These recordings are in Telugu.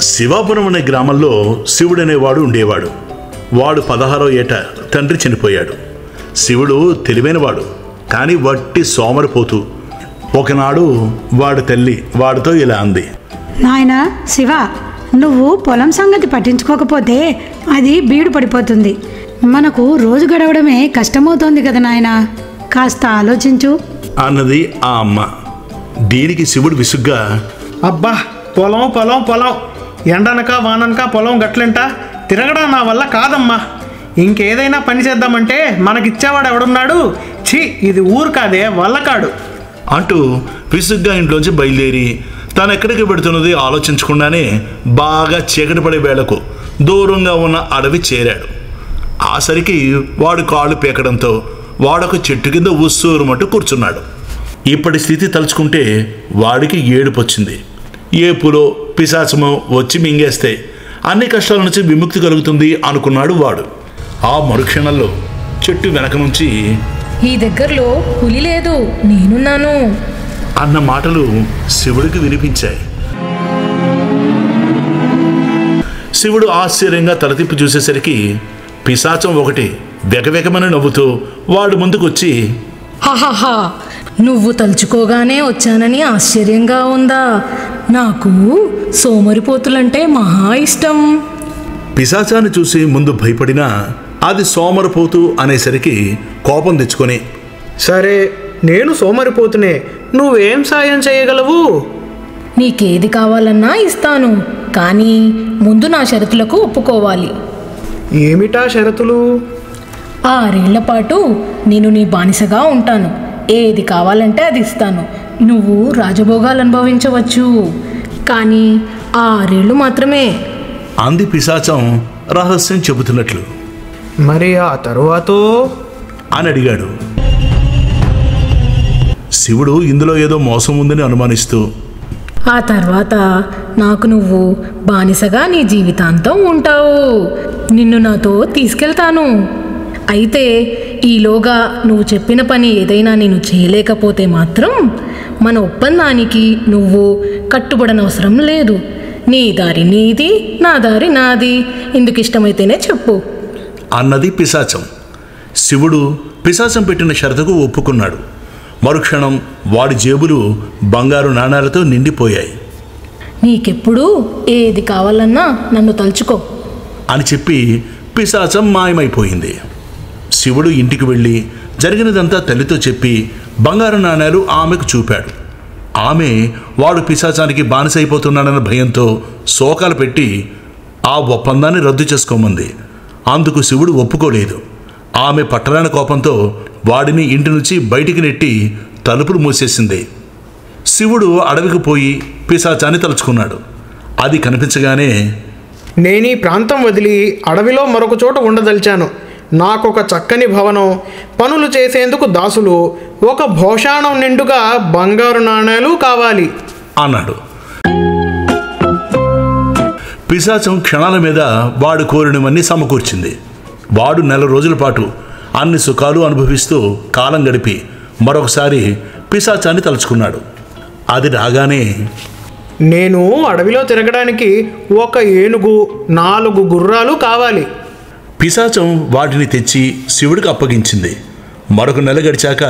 శివాపురం అనే గ్రామంలో శివుడనేవాడు ఉండేవాడు. వాడు 16వ ఏట తండ్రి చనిపోయాడు. శివుడు తెలివైనవాడు, కానీ వట్టి సోమరిపోతూ. ఒకనాడు వాడి తల్లి వాడితో ఇలా అంది: నాయనా శివ, నువ్వు పొలం సంగతి పట్టించుకోకపోతే అది బీడు పడిపోతుంది. మనకు రోజు గడవడమే కష్టమవుతోంది కదా నాయనా, కాస్త ఆలోచించు అన్నది ఆ అమ్మ. దీనికి శివుడు విసుగ్గా: అబ్బా, పొలం పొలం పొలం, ఎండనక వాననక పొలం గట్లంట తిరగడం నా వల్ల కాదమ్మా. ఇంకేదైనా పని చేద్దామంటే మనకిచ్చేవాడు ఎవడున్నాడు? ఛీ, ఇది ఊరు కాదే, వల్లకాడు అంటూ విసుగ్గా ఇంట్లోంచి బయలుదేరి తాను ఎక్కడికి పెడుతున్నది ఆలోచించకుండానే బాగా చీకటి పడే వేళకు దూరంగా ఉన్న అడవి చేరాడు. ఆసరికి వాడు కాళ్ళు పీకడంతో వాడొక చెట్టు కింద ఉస్సూరుమంటూ కూర్చున్నాడు. ఇప్పటి స్థితి తలుచుకుంటే వాడికి ఏడుపొచ్చింది. ఏపులో పిశాచమో వచ్చి మింగేస్తే అన్ని కష్టాల నుంచి విముక్తి కలుగుతుంది అనుకున్నాడు వాడు. ఆ మరుక్షణంలో చెట్టు వెనక నుంచి ఈ దగ్గరలో పులి లేదు, నేనున్నాను అన్న మాటలు శివుడికి వినిపించాయి. శివుడు ఆశ్చర్యంగా తలతిప్పి చూసేసరికి పిశాచం ఒకటి వెగవెగమని నవ్వుతూ వాడు ముందుకొచ్చి: హహహా, నువ్వు తలుచుకోగానే వచ్చానని ఆశ్చర్యంగా ఉందా? నాకు సోమరిపోతులంటే మహా ఇష్టం. పిశాచాన్ని చూసి ముందు భయపడినా అది సోమరిపోతు అనేసరికి కోపం తెచ్చుకొని: సరే, నేను సోమరిపోతునే, నువ్వేం సాయం చేయగలవు? నీకేది కావాలన్నా ఇస్తాను, కానీ ముందు నా షరతులకు ఒప్పుకోవాలి. ఏమిటా షరతులు? 6 ఏళ్ల పాటు నేను నీ బానిసగా ఉంటాను. ఏది కావాలంటే అది ఇస్తాను. నువ్వు రాజభోగాలు అనుభవించవచ్చు, కానీ 6 ఏళ్ళు మాత్రమే అంది పిశాచం రహస్యం చెబుతున్నట్లు. మరి ఆ తరువాత అని అడిగాడు. శివుడు ఇందులో ఏదో మోసం ఉందని అనుమానిస్తూ: ఆ తర్వాత నాకు నువ్వు బానిసగా నీ జీవితాంతం ఉంటావు. నిన్ను నాతో తీసుకెళ్తాను. అయితే ఈలోగా నువ్వు చెప్పిన పని ఏదైనా నేను చేయలేకపోతే మాత్రం మన ఒప్పందానికి నువ్వు కట్టుబడనవసరం లేదు. నీ దారి నీది, నా దారి నాది. ఇందుకు ఇష్టమైతేనే చెప్పు అన్నది పిశాచం. శివుడు పిశాచం పెట్టిన షరతుకు ఒప్పుకున్నాడు. మరుక్షణం వాడి జేబులు బంగారు నాణాలతో నిండిపోయాయి. నీకెప్పుడు ఏది కావాలన్నా నన్ను తలుచుకో అని చెప్పి పిశాచం మాయమైపోయింది. శివుడు ఇంటికి వెళ్ళి జరిగినదంతా తల్లితో చెప్పి బంగారు నాణేలు ఆమెకు చూపాడు. ఆమె వాడు పిశాచానికి బానిసైపోతున్నాడన్న భయంతో శోకాలు పెట్టి ఆ ఒప్పందాన్ని రద్దు చేసుకోమంది. అందుకు శివుడు ఒప్పుకోలేదు. ఆమె పట్టరాని కోపంతో వాడిని ఇంటి నుంచి బయటికి నెట్టి తలుపులు మూసేసింది. శివుడు అడవికి పోయి పిశాచాన్ని తలుచుకున్నాడు. అది కనిపించగానే: నేను ఈ ప్రాంతం వదిలి అడవిలో మరొక చోట ఉండదలిచాను. నాకొక చక్కని భవనం, పనులు చేసేందుకు దాసులు, ఒక భోషాణం నిండుగా బంగారు నాణేలు కావాలి అన్నాడు. పిశాచం క్షణాల మీద వాడు కోరినవన్నీ సమకూర్చింది. వాడు 1 నెల రోజుల పాటు అన్ని సుఖాలు అనుభవిస్తూ కాలం గడిపి మరొకసారి పిశాచాన్ని తలుచుకున్నాడు. అది రాగానే: నేను అడవిలో తిరగడానికి ఒక ఏనుగు, 4 గుర్రాలు కావాలి. పిశాచం వాటిని తెచ్చి శివుడికి అప్పగించింది. మరొక 1 నెల గడిచాక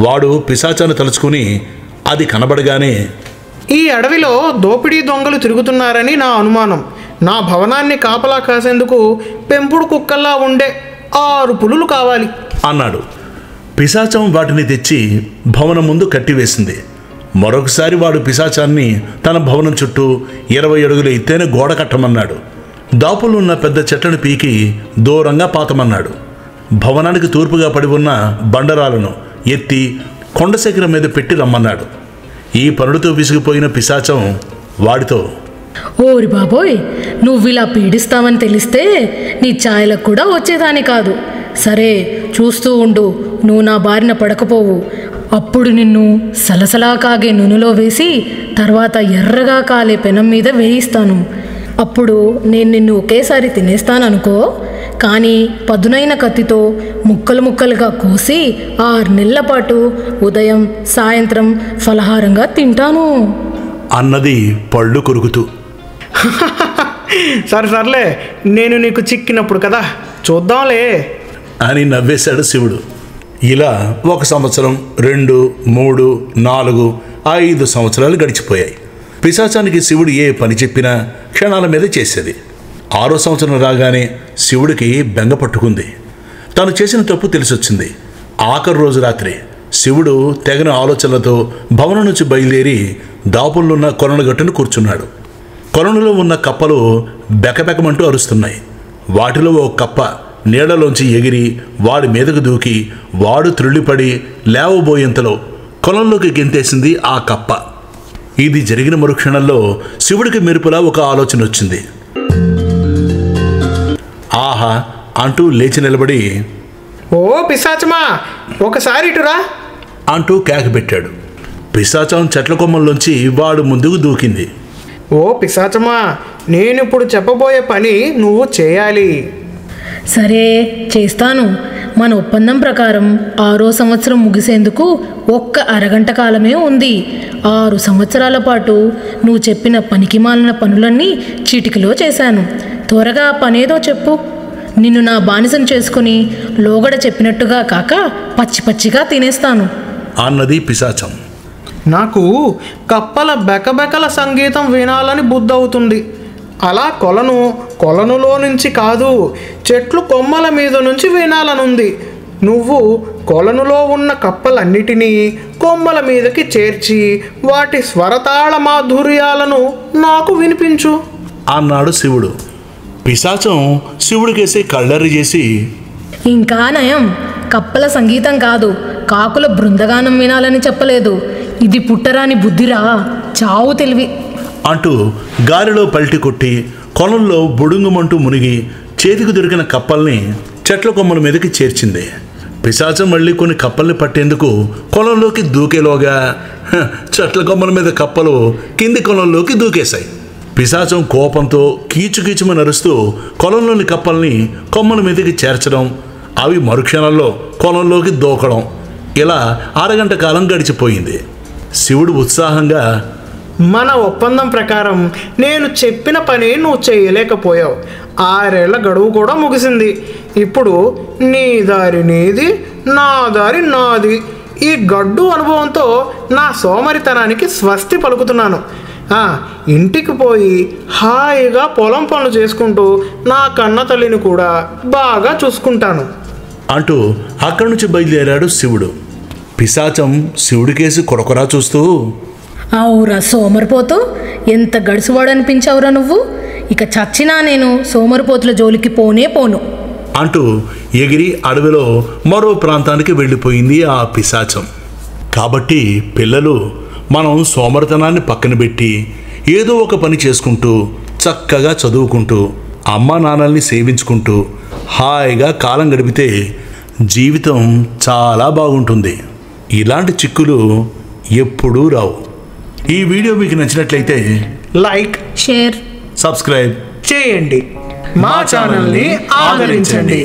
వాడు పిశాచాన్ని తలుచుకుని అది కనబడగానే: ఈ అడవిలో దోపిడీ దొంగలు తిరుగుతున్నారని నా అనుమానం. నా భవనాన్ని కాపలా కాసేందుకు పెంపుడు కుక్కల్లా ఉండే 6 పులులు కావాలి అన్నాడు. పిశాచం వాటిని తెచ్చి భవనం ముందు కట్టివేసింది. మరొకసారి వాడు పిశాచాన్ని తన భవనం చుట్టూ 20 అడుగుల ఎత్తైన గోడ కట్టమన్నాడు. దాపులున్న పెద్ద చెట్లను పీకి దూరంగా పాతమన్నాడు. భవనానికి తూర్పుగా పడి ఉన్న బండరాలను ఎత్తి కొండ శిఖరం మీద పెట్టి రమ్మన్నాడు. ఈ పనులతో విసిగిపోయిన పిశాచం వాడితో: ఓరి బాబోయ్, నువ్విలా పీడిస్తావని తెలిస్తే నీ ఛాయలకు కూడా వచ్చేదాని కాదు. సరే, చూస్తూ ఉండు, నువ్వు నా బారిన పడకపోవు. అప్పుడు నిన్ను సలసలా కాగే నూనెలో వేసి తర్వాత ఎర్రగా కాలే పెనం మీద వేయిస్తాను. అప్పుడు నేను నిన్ను ఒకేసారి తినేస్తాననుకో, కానీ పదునైన కత్తితో ముక్కలు ముక్కలుగా కోసి 6 నెలల పాటు ఉదయం సాయంత్రం ఫలహారంగా తింటాను అన్నది పళ్ళు కొరుకుతూ. సర్లే, నేను నీకు చిక్కినప్పుడు కదా చూద్దాంలే అని నవ్వేశాడు శివుడు. ఇలా 1 సంవత్సరం, 2, 3, 4, 5 సంవత్సరాలు గడిచిపోయాయి. పిశాచానికి శివుడు ఏ పని చెప్పినా క్షణాల మీద చేసేది. 6వ సంవత్సరం రాగానే శివుడికి బెంగ పట్టుకుంది. తను చేసిన తప్పు తెలిసొచ్చింది. ఆఖరి రోజు రాత్రి శివుడు తెగని ఆలోచనలతో భవనం నుంచి బయలుదేరి దాపుల్లున్న కొలను గట్టును కూర్చున్నాడు. కొలనులో ఉన్న కప్పలు బెకబెకమంటూ అరుస్తున్నాయి. వాటిలో ఓ కప్ప నీడలోంచి ఎగిరి వాడి మీదకు దూకి వాడు త్రుళ్ళిపడి లేవబోయేంతలో కొలంలోకి గెంతేసింది ఆ కప్ప. ఇది జరిగిన మరుక్షణంలో శివుడికి మెరుపులా ఒక ఆలోచన వచ్చింది. ఆహా అంటూ లేచి నిలబడి, ఓ పిశాచమా, ఒకసారి ఇటురా అంటూ కేక పెట్టాడు. పిశాచం చెట్ల కొమ్మల్లోంచి వాడు ముందుకు దూకింది. ఓ పిశాచమా, నేనిప్పుడు చెప్పబోయే పని నువ్వు చేయాలి. సరే చేస్తాను. మన ఒప్పందం ప్రకారం 6వ సంవత్సరం ముగిసేందుకు ఒక్క అరగంట కాలమే ఉంది. 6 సంవత్సరాల పాటు నువ్వు చెప్పిన పనికిమాలిన పనులన్నీ చీటికలో చేశాను. త్వరగా పనేదో చెప్పు. నిన్ను నా బానిసం చేసుకుని లోగడ చెప్పినట్టుగా కాక పచ్చి పచ్చిగా తినేస్తాను అన్నది పిశాచం. నాకు కప్పల బెకబెకల సంగీతం వినాలని బుద్ధవుతుంది. అలా కొలనులో నుంచి కాదు, చెట్లు కొమ్మల మీద నుంచి వినాలనుంది. నువ్వు కొలనులో ఉన్న కప్పలన్నిటినీ కొమ్మల మీదకి చేర్చి వాటి స్వరతాళ మాధుర్యాలను నాకు వినిపించు అన్నాడు శివుడు. పిశాచం శివుడికేసి కళ్ళరి చేసి, ఇంకా నయం, కప్పల సంగీతం కాదు, కాకుల బృందగానం వినాలని చెప్పలేదు. ఇది పుట్టరాని బుద్ధిరా, చావు తెలివి అంటూ గాలిలో పల్టి కొట్టి కొలంలో బుడుంగుమంటూ మునిగి చేతికి దొరికిన కప్పల్ని చెట్ల కొమ్మల మీదకి చేర్చింది. పిశాచం మళ్ళీ కొన్ని కప్పల్ని పట్టేందుకు కొలంలోకి దూకేలోగా చెట్ల కొమ్మల మీద కప్పలు కింది కొలంలోకి దూకేశాయి. పిశాచం కోపంతో కీచుకీచుమని అరుస్తూ కొలంలోని కప్పల్ని కొమ్మల మీదకి చేర్చడం, అవి మరుక్షణంలో కొలంలోకి దూకడం, ఇలా అరగంట కాలం గడిచిపోయింది. శివుడు ఉత్సాహంగా, మన ఒప్పందం ప్రకారం నేను చెప్పిన పని నువ్వు చేయలేకపోయావు. 6 ఏళ్ల గడువు కూడా ముగిసింది. ఇప్పుడు నీ దారి నీది, నా దారి నాది. ఈ గడ్డు అనుభవంతో నా సోమరితనానికి స్వస్తి పలుకుతున్నాను. ఇంటికి పోయి హాయిగా పొలం పనులు చేసుకుంటూ నా కన్న తల్లిని కూడా బాగా చూసుకుంటాను అంటూ అక్కడి నుంచి బయలుదేరాడు శివుడు. పిశాచం శివుడికేసి కొరకొరా చూస్తూ, అవురా సోమరిపోతూ, ఎంత గడుసువాడనిపించావురా నువ్వు. ఇక చచ్చినా నేను సోమరిపోతుల జోలికి పోనే పోను అంటూ ఎగిరి అడవిలో మరో ప్రాంతానికి వెళ్ళిపోయింది ఆ పిశాచం. కాబట్టి పిల్లలు, మనం సోమరితనాన్ని పక్కన పెట్టి ఏదో ఒక పని చేసుకుంటూ చక్కగా చదువుకుంటూ అమ్మా నాన్నల్ని సేవించుకుంటూ హాయిగా కాలం గడిపితే జీవితం చాలా బాగుంటుంది. ఇలాంటి చిక్కులు ఎప్పుడూ రావు. ఈ వీడియో మీకు నచ్చినట్లయితే లైక్, షేర్, సబ్స్క్రైబ్ చేయండి. మా ఛానల్ని ఆదరించండి.